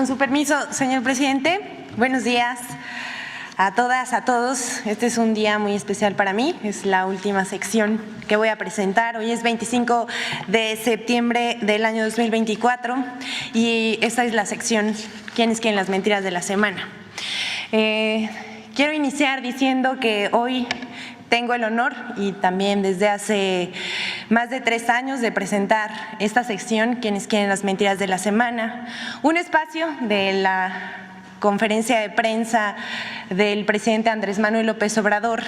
Con su permiso, señor presidente, buenos días a todas, a todos. Este es un día muy especial para mí, es la última sección que voy a presentar. Hoy es 25 de septiembre del año 2024 y esta es la sección ¿Quiénes quieren las mentiras de la semana? Quiero iniciar diciendo que hoy tengo el honor y también desde hace más de 3 años de presentar esta sección, Quienes quieren las mentiras de la semana, un espacio de la conferencia de prensa del presidente Andrés Manuel López Obrador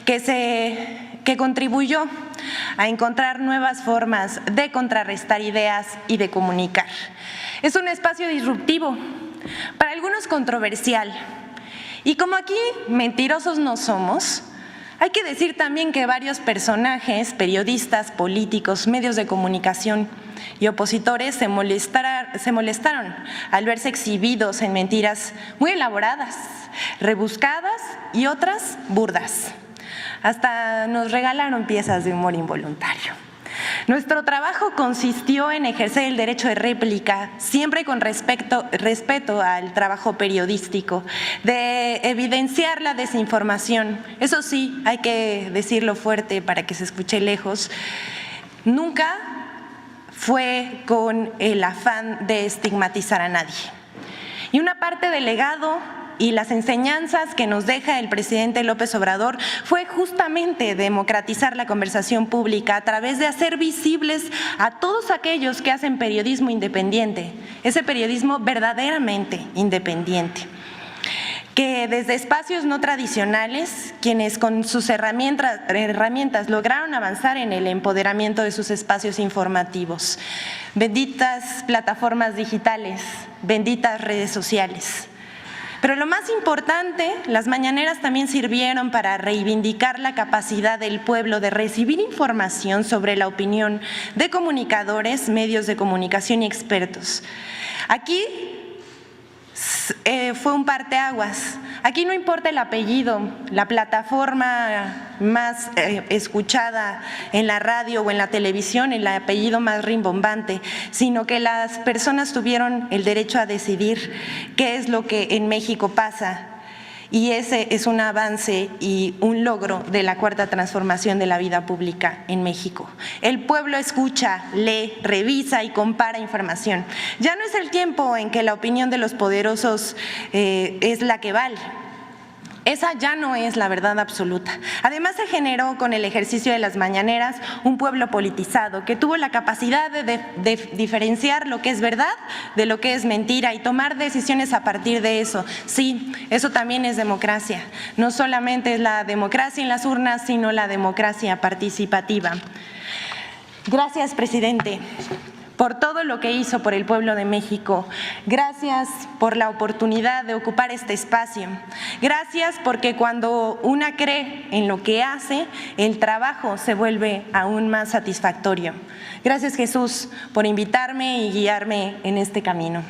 que contribuyó a encontrar nuevas formas de contrarrestar ideas y de comunicar. Es un espacio disruptivo, para algunos controversial, y como aquí mentirosos no somos, hay que decir también que varios personajes, periodistas, políticos, medios de comunicación y opositores se molestaron al verse exhibidos en mentiras muy elaboradas, rebuscadas y otras burdas. Hasta nos regalaron piezas de humor involuntario. Nuestro trabajo consistió en ejercer el derecho de réplica, siempre con respeto al trabajo periodístico, de evidenciar la desinformación. Eso sí, hay que decirlo fuerte para que se escuche lejos. Nunca fue con el afán de estigmatizar a nadie. Y una parte del legado y las enseñanzas que nos deja el presidente López Obrador fue justamente democratizar la conversación pública a través de hacer visibles a todos aquellos que hacen periodismo independiente, ese periodismo verdaderamente independiente, que desde espacios no tradicionales, quienes con sus herramientas lograron avanzar en el empoderamiento de sus espacios informativos. Benditas plataformas digitales, benditas redes sociales. Pero lo más importante, las mañaneras también sirvieron para reivindicar la capacidad del pueblo de recibir información sobre la opinión de comunicadores, medios de comunicación y expertos. Aquí fue un parteaguas. Aquí no importa el apellido, la plataforma más escuchada en la radio o en la televisión, el apellido más rimbombante, sino que las personas tuvieron el derecho a decidir qué es lo que en México pasa. Y ese es un avance y un logro de la cuarta transformación de la vida pública en México. El pueblo escucha, lee, revisa y compara información. Ya no es el tiempo en que la opinión de los poderosos es la que vale. Esa ya no es la verdad absoluta. Además, se generó con el ejercicio de las mañaneras un pueblo politizado que tuvo la capacidad de diferenciar lo que es verdad de lo que es mentira y tomar decisiones a partir de eso. Sí, eso también es democracia. No solamente es la democracia en las urnas, sino la democracia participativa. Gracias, presidente, por todo lo que hizo por el pueblo de México. Gracias por la oportunidad de ocupar este espacio. Gracias porque cuando una cree en lo que hace, el trabajo se vuelve aún más satisfactorio. Gracias, Jesús, por invitarme y guiarme en este camino.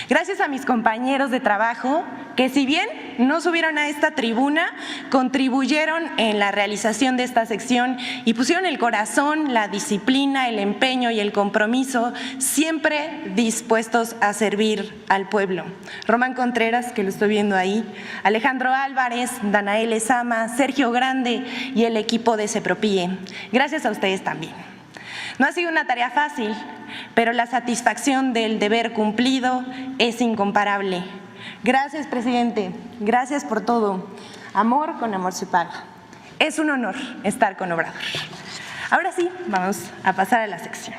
Gracias a mis compañeros de trabajo que, si bien no subieron a esta tribuna, contribuyeron en la realización de esta sección y pusieron el corazón, la disciplina, el empeño y el compromiso, siempre dispuestos a servir al pueblo. Román Contreras, que lo estoy viendo ahí, Alejandro Álvarez, Danael Ezama, Sergio Grande y el equipo de CEPROPIE. Gracias a ustedes también. No ha sido una tarea fácil, pero la satisfacción del deber cumplido es incomparable. Gracias, presidente. Gracias por todo. Amor con amor se paga. Es un honor estar con Obrador. Ahora sí, vamos a pasar a la sección.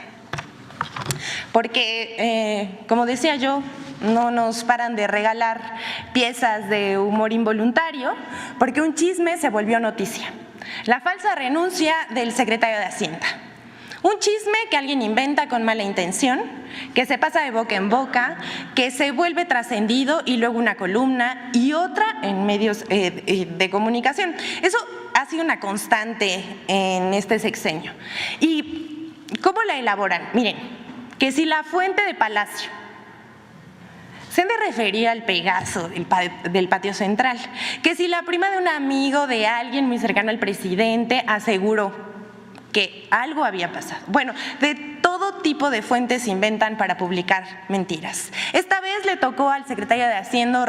Porque, como decía yo, no nos paran de regalar piezas de humor involuntario, porque un chisme se volvió noticia. La falsa renuncia del secretario de Hacienda. Un chisme que alguien inventa con mala intención, que se pasa de boca en boca, que se vuelve trascendido y luego una columna y otra en medios de comunicación. Eso ha sido una constante en este sexenio. ¿Y cómo la elaboran? Miren, que si la fuente de Palacio se han de referir al Pegaso del patio central, que si la prima de un amigo de alguien muy cercano al presidente aseguró que algo había pasado. Bueno, de todo todo tipo de fuentes inventan para publicar mentiras. Esta vez le tocó al secretario de Hacienda,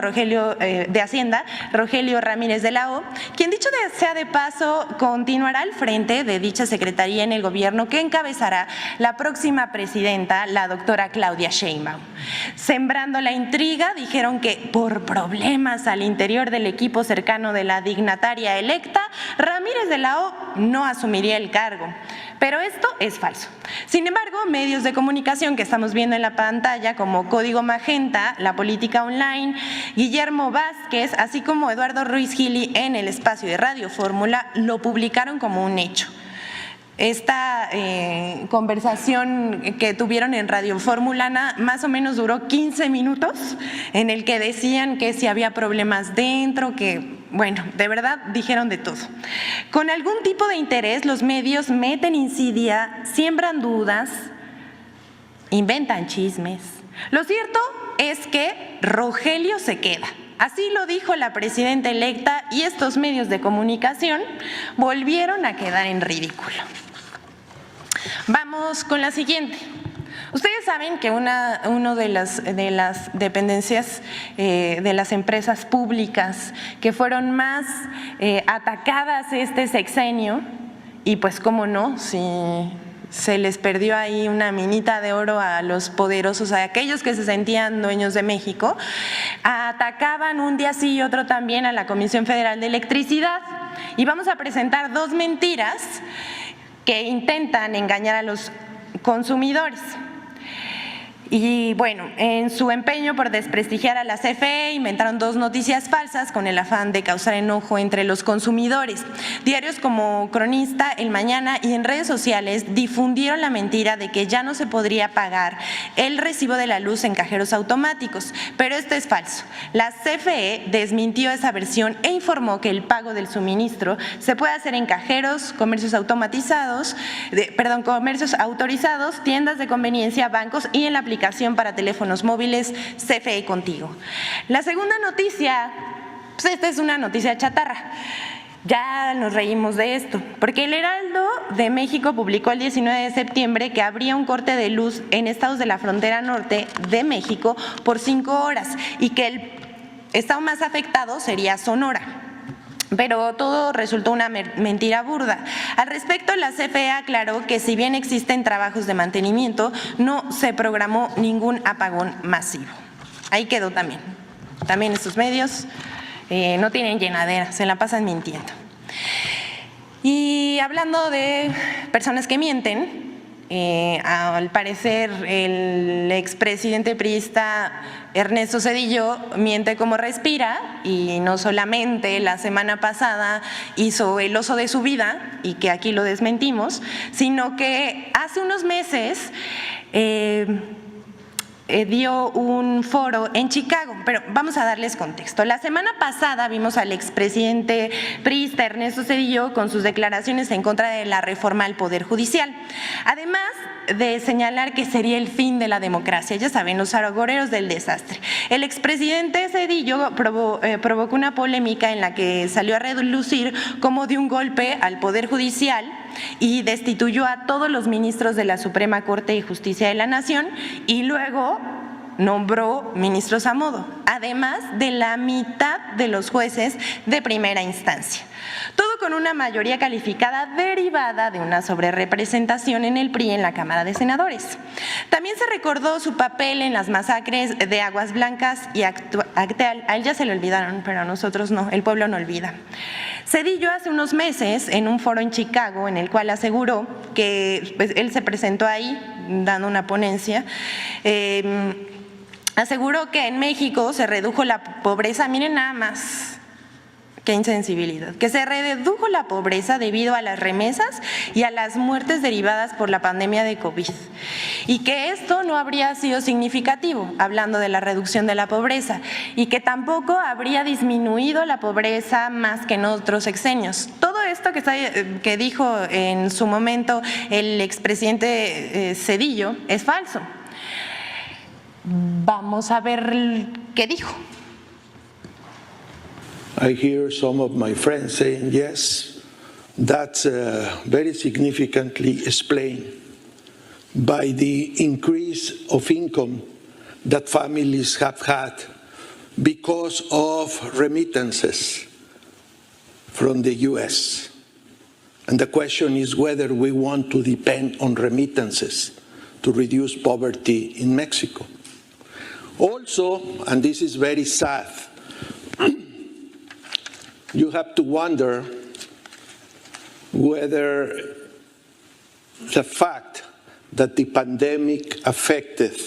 Rogelio Ramírez de la O, quien, dicho sea de paso, continuará al frente de dicha secretaría en el gobierno que encabezará la próxima presidenta, la doctora Claudia Sheinbaum. Sembrando la intriga, dijeron que por problemas al interior del equipo cercano de la dignataria electa, Ramírez de la O no asumiría el cargo. Pero esto es falso. Sin embargo, medios de comunicación que estamos viendo en la pantalla, como Código Magenta, La Política Online, Guillermo Vázquez, así como Eduardo Ruiz Gili en el espacio de Radio Fórmula, lo publicaron como un hecho. Esta conversación que tuvieron en Radio Fórmula más o menos duró 15 minutos, en el que decían que si había problemas dentro, que, bueno, de verdad dijeron de todo. Con algún tipo de interés, los medios meten insidia, siembran dudas, inventan chismes. Lo cierto es que Rogelio se queda. Así lo dijo la presidenta electa, y estos medios de comunicación volvieron a quedar en ridículo. Vamos con la siguiente. Ustedes saben que una de las dependencias de las empresas públicas que fueron más atacadas este sexenio, y pues cómo no, si se les perdió ahí una minita de oro a los poderosos, a aquellos que se sentían dueños de México, atacaban un día sí y otro también a la Comisión Federal de Electricidad. Y vamos a presentar dos mentiras que intentan engañar a los consumidores. Y bueno, en su empeño por desprestigiar a la CFE, inventaron dos noticias falsas con el afán de causar enojo entre los consumidores. Diarios como Cronista, El Mañana y en redes sociales difundieron la mentira de que ya no se podría pagar el recibo de la luz en cajeros automáticos, pero esto es falso. La CFE desmintió esa versión e informó que el pago del suministro se puede hacer en cajeros, comercios autorizados, tiendas de conveniencia, bancos y en la aplicación para teléfonos móviles CFE Contigo. La segunda noticia, pues esta es una noticia chatarra. Ya nos reímos de esto, porque el Heraldo de México publicó el 19 de septiembre que habría un corte de luz en estados de la frontera norte de México por 5 horas y que el estado más afectado sería Sonora. Pero todo resultó una mentira burda. Al respecto, la CFE aclaró que si bien existen trabajos de mantenimiento, no se programó ningún apagón masivo. Ahí quedó también. También estos medios no tienen llenadera, se la pasan mintiendo. Y hablando de personas que mienten, al parecer el expresidente priista Ernesto Zedillo miente como respira, y no solamente la semana pasada hizo el oso de su vida, y que aquí lo desmentimos, sino que hace unos meses dio un foro en Chicago, pero vamos a darles contexto. La semana pasada vimos al expresidente priista Ernesto Zedillo con sus declaraciones en contra de la reforma al Poder Judicial, además de señalar que sería el fin de la democracia, ya saben, los agoreros del desastre. El expresidente Zedillo provocó una polémica en la que salió a relucir cómo dio un golpe al Poder Judicial y destituyó a todos los ministros de la Suprema Corte de Justicia de la Nación, y luego nombró ministros a modo, además de la mitad de los jueces de primera instancia. Todo con una mayoría calificada derivada de una sobrerepresentación en el PRI en la Cámara de Senadores. También se recordó su papel en las masacres de Aguas Blancas y Acteal. A él ya se le olvidaron, pero a nosotros no, el pueblo no olvida. Zedillo hace unos meses en un foro en Chicago, en el cual aseguró que pues, él se presentó ahí dando una ponencia, aseguró que en México se redujo la pobreza, miren nada más, qué insensibilidad, que se redujo la pobreza debido a las remesas y a las muertes derivadas por la pandemia de COVID, y que esto no habría sido significativo, hablando de la reducción de la pobreza, y que tampoco habría disminuido la pobreza más que en otros sexenios. Todo esto que dijo en su momento el expresidente Zedillo es falso. Vamos a ver qué dijo. I hear some of my friends saying, yes, that's very significantly explained by the increase of income that families have had because of remittances from the U.S. And the question is whether we want to depend on remittances to reduce poverty in Mexico. Also, and this is very sad, you have to wonder whether the fact that the pandemic affected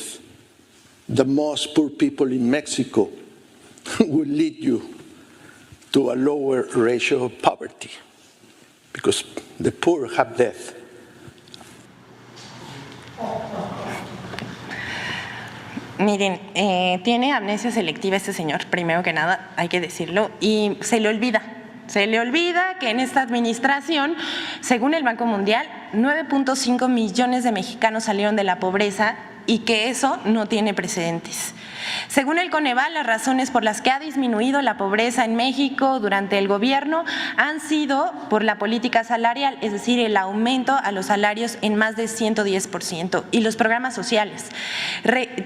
the most poor people in Mexico will lead you to a lower ratio of poverty, because the poor have death. Miren, tiene amnesia selectiva este señor, primero que nada, hay que decirlo, y se le olvida que en esta administración, según el Banco Mundial, 9.5 millones de mexicanos salieron de la pobreza y que eso no tiene precedentes. Según el Coneval, las razones por las que ha disminuido la pobreza en México durante el gobierno han sido por la política salarial, es decir, el aumento a los salarios en más de 110%, y los programas sociales.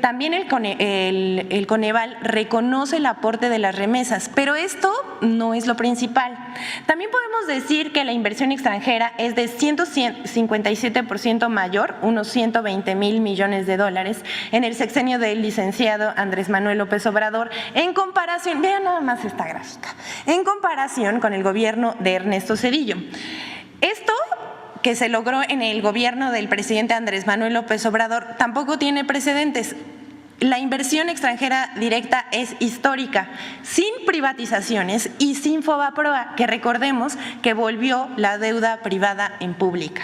También el Coneval reconoce el aporte de las remesas, pero esto no es lo principal. También podemos decir que la inversión extranjera es de 157% mayor, unos 120,000 millones de dólares, en el sexenio del licenciado Andrés Manuel López Obrador, en comparación, vean nada más esta gráfica, en comparación con el gobierno de Ernesto Zedillo. Esto que se logró en el gobierno del presidente Andrés Manuel López Obrador tampoco tiene precedentes. La inversión extranjera directa es histórica, sin privatizaciones y sin Fobaproa, que recordemos que volvió la deuda privada en pública.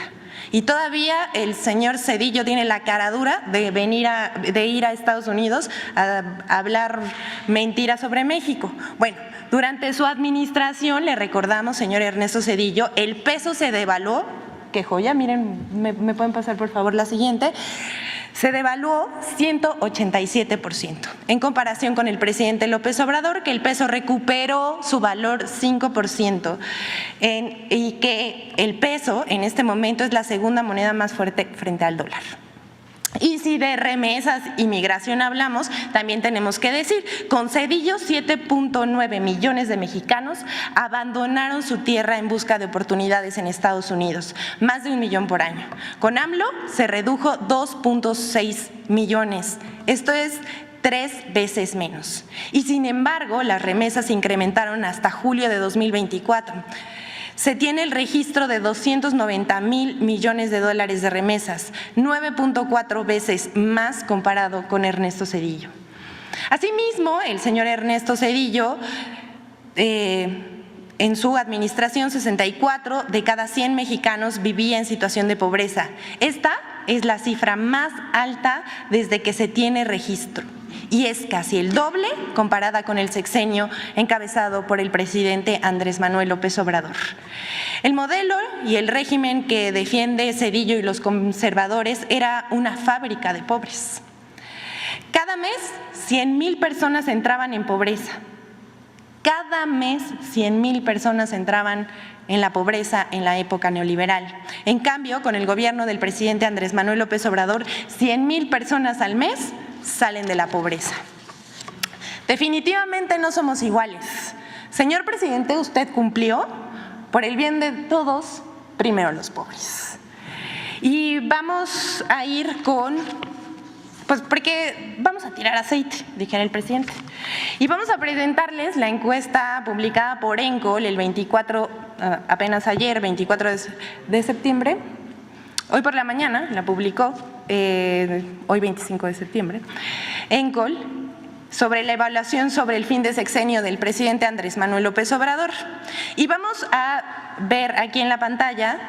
Y todavía el señor Zedillo tiene la caradura de ir a Estados Unidos a hablar mentiras sobre México. Bueno, durante su administración, le recordamos, señor Ernesto Zedillo, el peso se devaluó. ¡Qué joya! Miren, ¿me pueden pasar por favor la siguiente? Se devaluó 187%, en comparación con el presidente López Obrador, que el peso recuperó su valor 5%, y que el peso en este momento es la segunda moneda más fuerte frente al dólar. Y si de remesas y migración hablamos, también tenemos que decir, con Zedillo 7.9 millones de mexicanos abandonaron su tierra en busca de oportunidades en Estados Unidos, más de 1 millón por año. Con AMLO se redujo 2.6 millones, esto es 3 veces menos. Y sin embargo, las remesas se incrementaron hasta julio de 2024. Se tiene el registro de 290,000 millones de dólares de remesas, 9.4 veces más comparado con Ernesto Zedillo. Asimismo, el señor Ernesto Zedillo, en su administración, 64 de cada 100 mexicanos vivía en situación de pobreza. Esta es la cifra más alta desde que se tiene registro, y es casi el doble comparada con el sexenio encabezado por el presidente Andrés Manuel López Obrador. El modelo y el régimen que defiende Zedillo y los conservadores era una fábrica de pobres. Cada mes 100,000 personas entraban en pobreza. Cada mes 100,000 personas entraban en la pobreza en la época neoliberal. En cambio, con el gobierno del presidente Andrés Manuel López Obrador, 100,000 personas al mes salen de la pobreza. Definitivamente no somos iguales. Señor presidente, usted cumplió, por el bien de todos, primero los pobres. Y vamos a ir con, pues porque vamos a tirar aceite, dijera el presidente. Y vamos a presentarles la encuesta publicada por ENCOL el 24, apenas ayer, 24 de septiembre. Hoy por la mañana la publicó, hoy 25 de septiembre, ENCOL, sobre la evaluación sobre el fin de sexenio del presidente Andrés Manuel López Obrador. Y vamos a ver aquí en la pantalla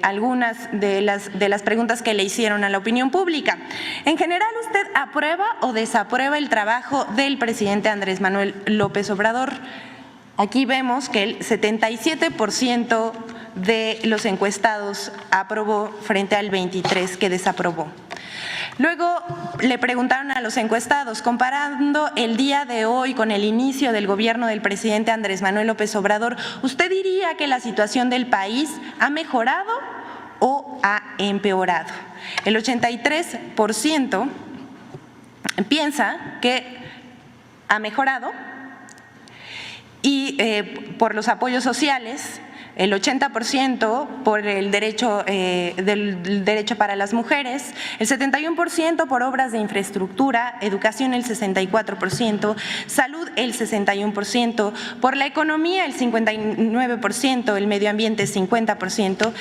algunas de las preguntas que le hicieron a la opinión pública. En general, ¿usted aprueba o desaprueba el trabajo del presidente Andrés Manuel López Obrador? Aquí vemos que el 77% de los encuestados aprobó frente al 23% que desaprobó. Luego le preguntaron a los encuestados, comparando el día de hoy con el inicio del gobierno del presidente Andrés Manuel López Obrador, ¿usted diría que la situación del país ha mejorado o ha empeorado. El 83% piensa que ha mejorado y por los apoyos sociales, el 80% por el derecho, del derecho para las mujeres, el 71% por obras de infraestructura, educación el 64%, salud el 61%, por la economía el 59%, el medio ambiente 50%,